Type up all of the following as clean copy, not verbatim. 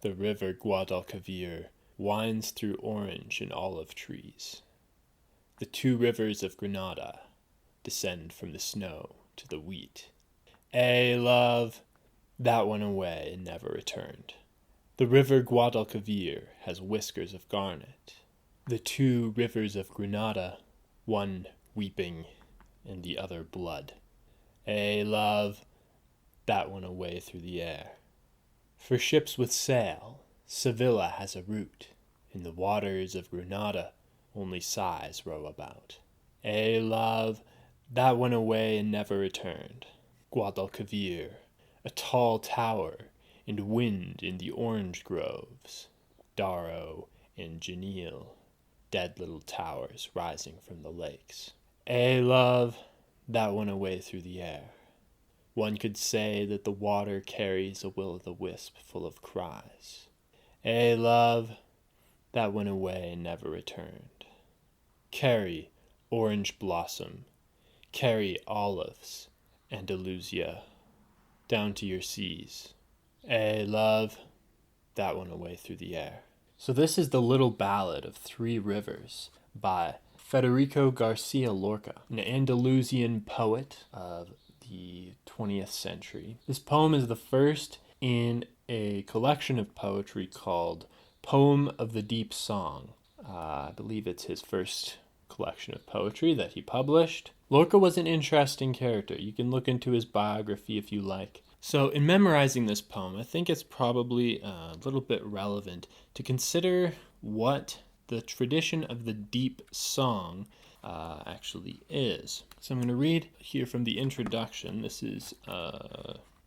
The river Guadalquivir winds through orange and olive trees. The two rivers of Granada descend from the snow to the wheat. Love, that went away and never returned. The river Guadalquivir has whiskers of garnet. The two rivers of Granada, one weeping and the other blood. Love, that went away through the air. For ships with sail, Sevilla has a route. In the waters of Granada, only sighs row about. Love, that went away and never returned. Guadalquivir, a tall tower, and wind in the orange groves. Darro and Genil, dead little towers rising from the lakes. Love, that went away through the air. One could say that the water carries a will-o'-the-wisp full of cries. Love, that went away and never returned. Carry orange blossom, carry olives, Andalusia, down to your seas. Love, that went away through the air. So this is the little ballad of three rivers by Federico García Lorca, an Andalusian poet of the 20th century. This poem is the first in a collection of poetry called Poem of the Deep Song. I believe it's his first collection of poetry that he published. Lorca was an interesting character. You can look into his biography if you like. So in memorizing this poem, I think it's probably a little bit relevant to consider what the tradition of the deep song actually is. So I'm going to read here from the introduction. This is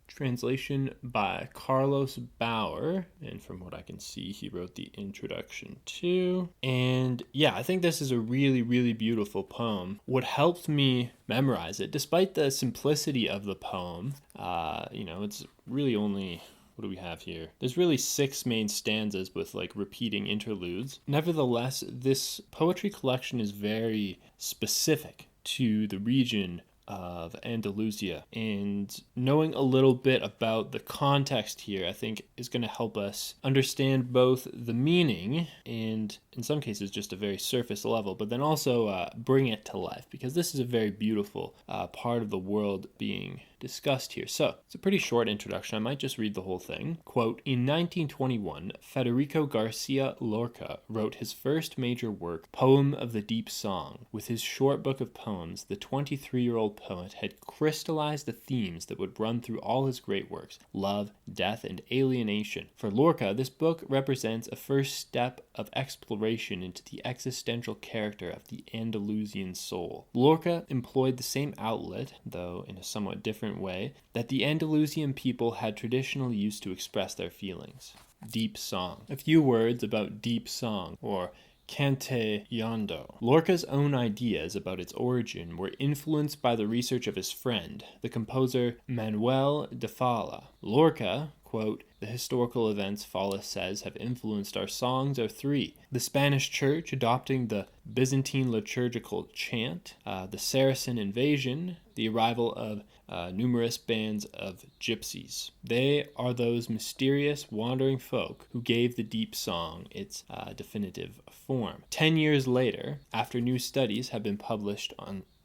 translation by Carlos Bauer, and from what I can see, he wrote the introduction too. And yeah, I think this is a really, really beautiful poem. What helped me memorize it, despite the simplicity of the poem, it's really only, what do we have here? There's really 6 main stanzas with like repeating interludes. Nevertheless, this poetry collection is very specific to the region of Andalusia, and knowing a little bit about the context here I think is going to help us understand both the meaning and in some cases just a very surface level, but then also bring it to life, because this is a very beautiful part of the world being discussed here. So it's a pretty short introduction. I might just read the whole thing. Quote, in 1921, Federico García Lorca wrote his first major work, Poem of the Deep Song. With his short book of poems, the 23-year-old poet had crystallized the themes that would run through all his great works: love, death, and alienation. For Lorca, this book represents a first step of exploration into the existential character of the Andalusian soul. Lorca employed the same outlet, though in a somewhat different way, that the Andalusian people had traditionally used to express their feelings. Deep song. A few words about deep song, or cantillando. Lorca's own ideas about its origin were influenced by the research of his friend, the composer Manuel de Falla. Lorca, quote, the historical events, Falla says, have influenced our songs are 3. The Spanish church adopting the Byzantine liturgical chant, the Saracen invasion, the arrival of numerous bands of gypsies. They are those mysterious wandering folk who gave the deep song its definitive form. 10 years later, after new studies have been published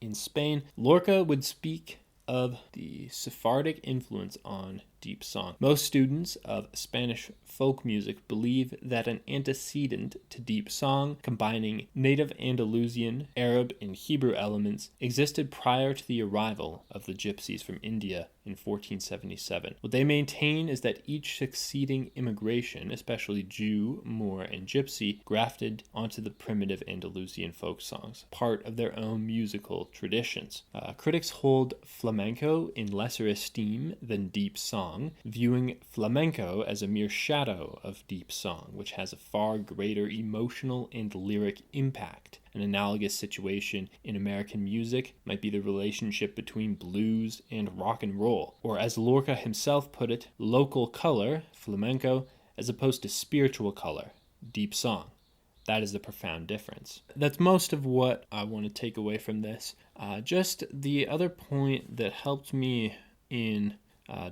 in Spain, Lorca would speak of the Sephardic influence on deep song. Most students of Spanish folk music believe that an antecedent to deep song, combining native Andalusian, Arab, and Hebrew elements, existed prior to the arrival of the gypsies from India in 1477. What they maintain is that each succeeding immigration, especially Jew, Moor, and Gypsy, grafted onto the primitive Andalusian folk songs, part of their own musical traditions. Critics hold flamenco in lesser esteem than deep song, viewing flamenco as a mere shadow of deep song, which has a far greater emotional and lyric impact. An analogous situation in American music might be the relationship between blues and rock and roll, or as Lorca himself put it, local color, flamenco, as opposed to spiritual color, deep song. That is the profound difference. That's most of what I want to take away from this. Just the other point that helped me in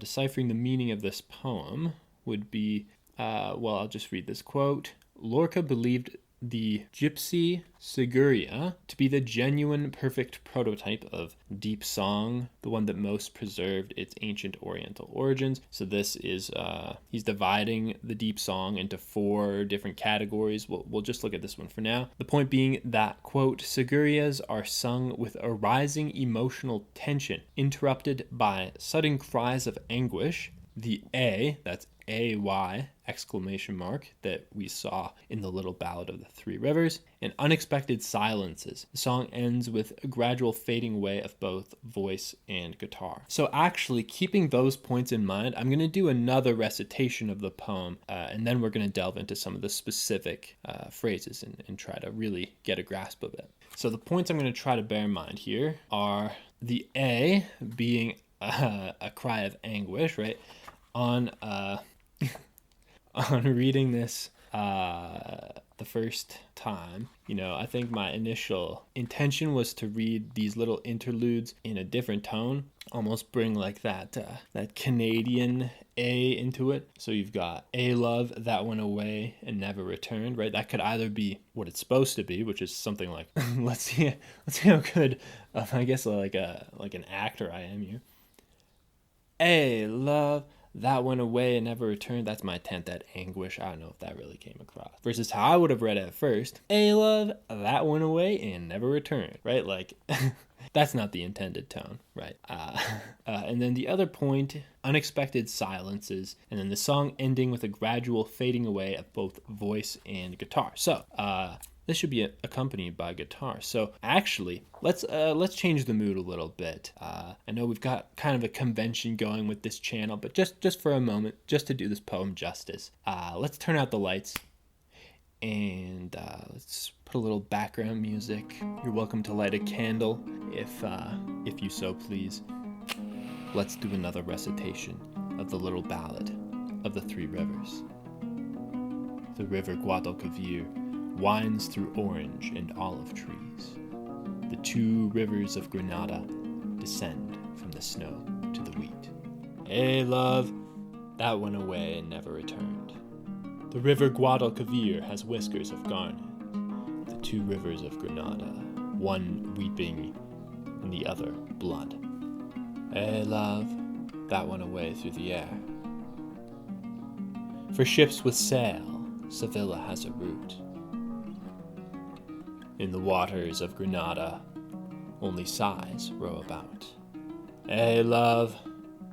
deciphering the meaning of this poem would be I'll just read this quote. Lorca believed the gypsy Seguria to be the genuine perfect prototype of deep song, the one that most preserved its ancient oriental origins. So this is, he's dividing the deep song into 4 different categories. We'll just look at this one for now. The point being that, quote, Segurias are sung with a rising emotional tension, interrupted by sudden cries of anguish. The A, that's A-Y, exclamation mark, that we saw in the little ballad of the Three Rivers, and unexpected silences. The song ends with a gradual fading away of both voice and guitar. So actually, keeping those points in mind, I'm going to do another recitation of the poem, and then we're going to delve into some of the specific phrases and try to really get a grasp of it. So the points I'm going to try to bear in mind here are the A being a cry of anguish, right? On reading this the first time, I think my initial intention was to read these little interludes in a different tone, almost bring like that Canadian A into it. So you've got A love that went away and never returned, right? That could either be what it's supposed to be, which is something like let's see how good I guess like an actor I am here. A love that went away and never returned. That's my attempt at anguish. I don't know if that really came across. Versus how I would have read it at first. A love that went away and never returned. Right? Like, that's not the intended tone. Right? And then the other point, unexpected silences. And then the song ending with a gradual fading away of both voice and guitar. So, this should be accompanied by guitar. So actually, let's change the mood a little bit. I know we've got kind of a convention going with this channel, but just for a moment, just to do this poem justice, let's turn out the lights and let's put a little background music. You're welcome to light a candle if you so please. Let's do another recitation of the little ballad of the Three Rivers. The river Guadalquivir winds through orange and olive trees. The 2 rivers of Granada descend from the snow to the wheat. Hey, love, that went away and never returned. The river Guadalquivir has whiskers of garnet. The 2 rivers of Granada, one weeping and the other blood. Hey, love, that went away through the air. For ships with sail, Sevilla has a route. In the waters of Granada, only sighs row about. Hey, love,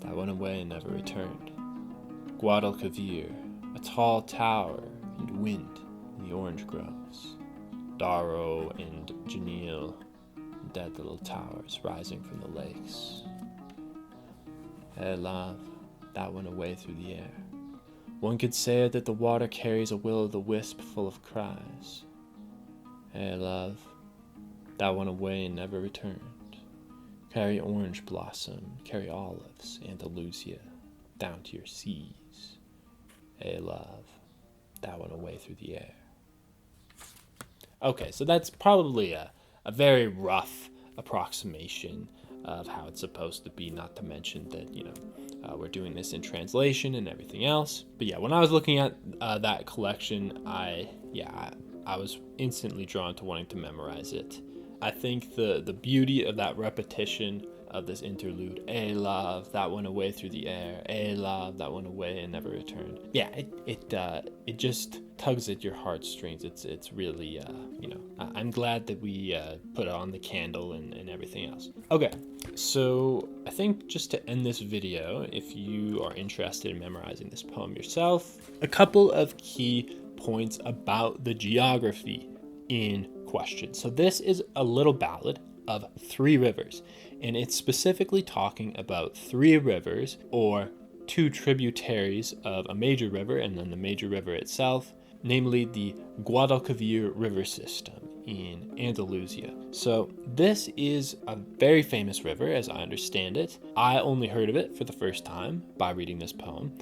that went away and never returned. Guadalquivir, a tall tower and wind in the orange groves. Darro and Genil, dead little towers rising from the lakes. Hey, love, that went away through the air. One could say that the water carries a will-o-the-wisp full of cries. Hey, love, that went away and never returned. Carry orange blossom, carry olives, Andalusia, down to your seas. Hey, love, that went away through the air. Okay, so that's probably a very rough approximation of how it's supposed to be, not to mention that, we're doing this in translation and everything else. But yeah, when I was looking at that collection, I was instantly drawn to wanting to memorize it. I think the beauty of that repetition of this interlude, "Eh, love, that went away through the air. Eh, love, that went away and never returned." Yeah, it just tugs at your heartstrings. It's really, I'm glad that we put on the candle and everything else. Okay, so I think just to end this video, if you are interested in memorizing this poem yourself, a couple of key points about the geography in question. So this is a little ballad of 3 rivers, and it's specifically talking about 3 rivers, or 2 tributaries of a major river and then the major river itself, namely the Guadalquivir river system in Andalusia. So this is a very famous river, as I understand it. I only heard of it for the first time by reading this poem.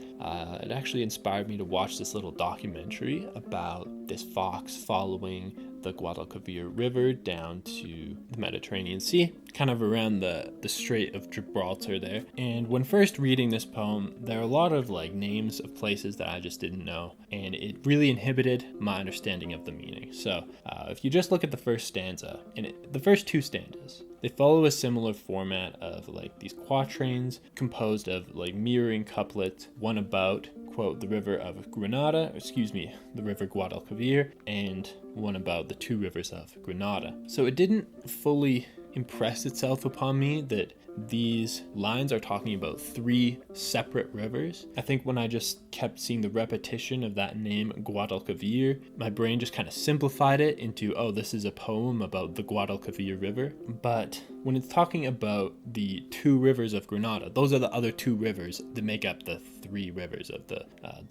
It actually inspired me to watch this little documentary about this fox following the Guadalquivir River down to the Mediterranean Sea, kind of around the Strait of Gibraltar there. And when first reading this poem, there are a lot of like names of places that I just didn't know, and it really inhibited my understanding of the meaning. So if you just look at the first stanza, and the first two stanzas, they follow a similar format of like these quatrains composed of like mirroring couplets, one about, quote, the river of Granada, the river Guadalquivir, and one about the two rivers of Granada. So it didn't fully impress itself upon me that these lines are talking about three separate rivers. I think when I just kept seeing the repetition of that name, Guadalquivir, my brain just kind of simplified it into, oh, this is a poem about the Guadalquivir River. But when it's talking about the two rivers of Granada, those are the other two rivers that make up the three rivers of the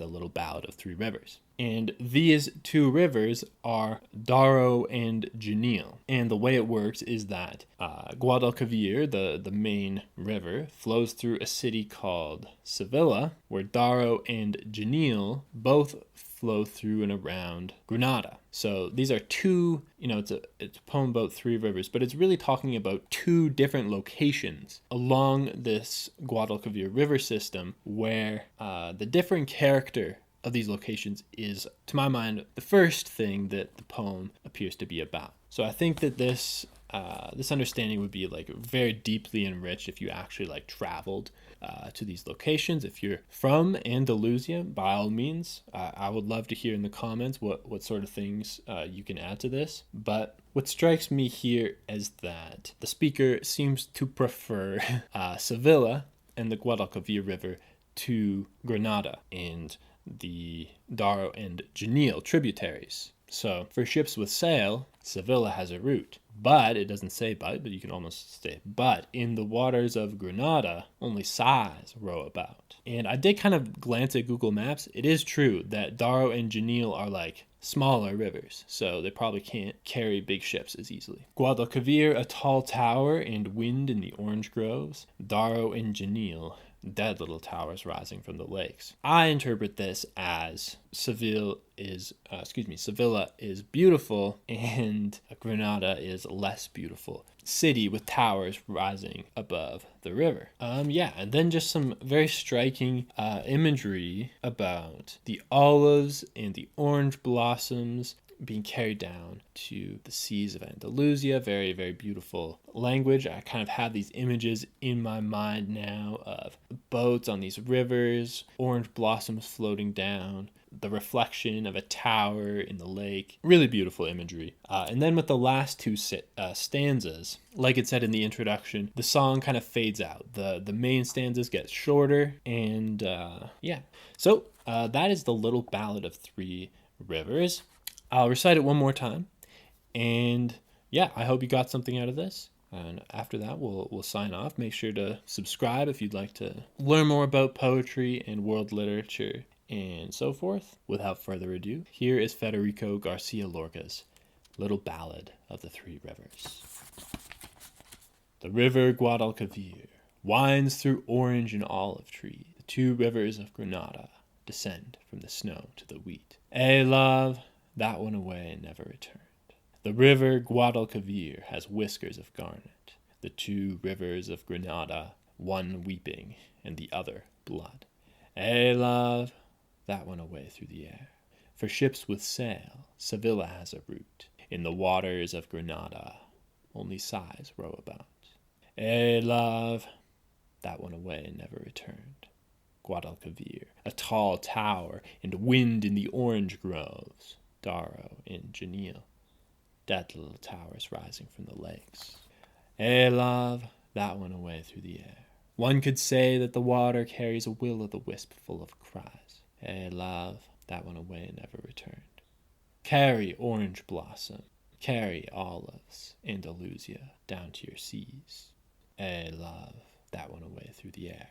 little ballad of three rivers. And these two rivers are Darro and Genil. And the way it works is that Guadalquivir, the main river, flows through a city called Sevilla, where Darro and Genil both flow through and around Granada. So these are two, it's a poem about three rivers, but it's really talking about two different locations along this Guadalquivir river system where the different character of these locations is, to my mind, the first thing that the poem appears to be about. So I think that this understanding would be like very deeply enriched if you actually like traveled to these locations. If you're from Andalusia, by all means, I would love to hear in the comments what sort of things you can add to this. But what strikes me here is that the speaker seems to prefer Sevilla and the Guadalquivir River to Granada and the Darro and Genil tributaries. So for ships with sail, Sevilla has a route. But, it doesn't say but you can almost say but, in the waters of Granada, only sighs row about. And I did kind of glance at Google Maps. It is true that Darro and Genil are like smaller rivers, so they probably can't carry big ships as easily. Guadalquivir, a tall tower and wind in the orange groves. Darro and Genil, dead little towers rising from the lakes. I interpret this as Sevilla is beautiful and Granada is less beautiful. City with towers rising above the river. And then just some very striking imagery about the olives and the orange blossoms being carried down to the seas of Andalusia. Very, very beautiful language. I kind of have these images in my mind now of boats on these rivers, orange blossoms floating down, the reflection of a tower in the lake. Really beautiful imagery. And then with the last two stanzas, like it said in the introduction, the song kind of fades out. The main stanzas get shorter, and So that is the little ballad of three rivers. I'll recite it one more time, and I hope you got something out of this. And after that, we'll sign off. Make sure to subscribe if you'd like to learn more about poetry and world literature and so forth. Without further ado, here is Federico García Lorca's Little Ballad of the Three Rivers. The river Guadalquivir winds through orange and olive trees. The two rivers of Granada descend from the snow to the wheat. Love, that went away and never returned. The river Guadalquivir has whiskers of garnet. The two rivers of Granada, one weeping and the other blood. Love, that went away through the air. For ships with sail, Sevilla has a route. In the waters of Granada, only sighs row about. Love, that went away and never returned. Guadalquivir, a tall tower and wind in the orange groves. Darro and Genil, dead little towers rising from the lakes. Love, that went away through the air. One could say that the water carries a will-o'-the-wisp full of cries. Love, that went away and never returned. Carry orange blossom, carry olives, Andalusia, down to your seas. Love, that went away through the air.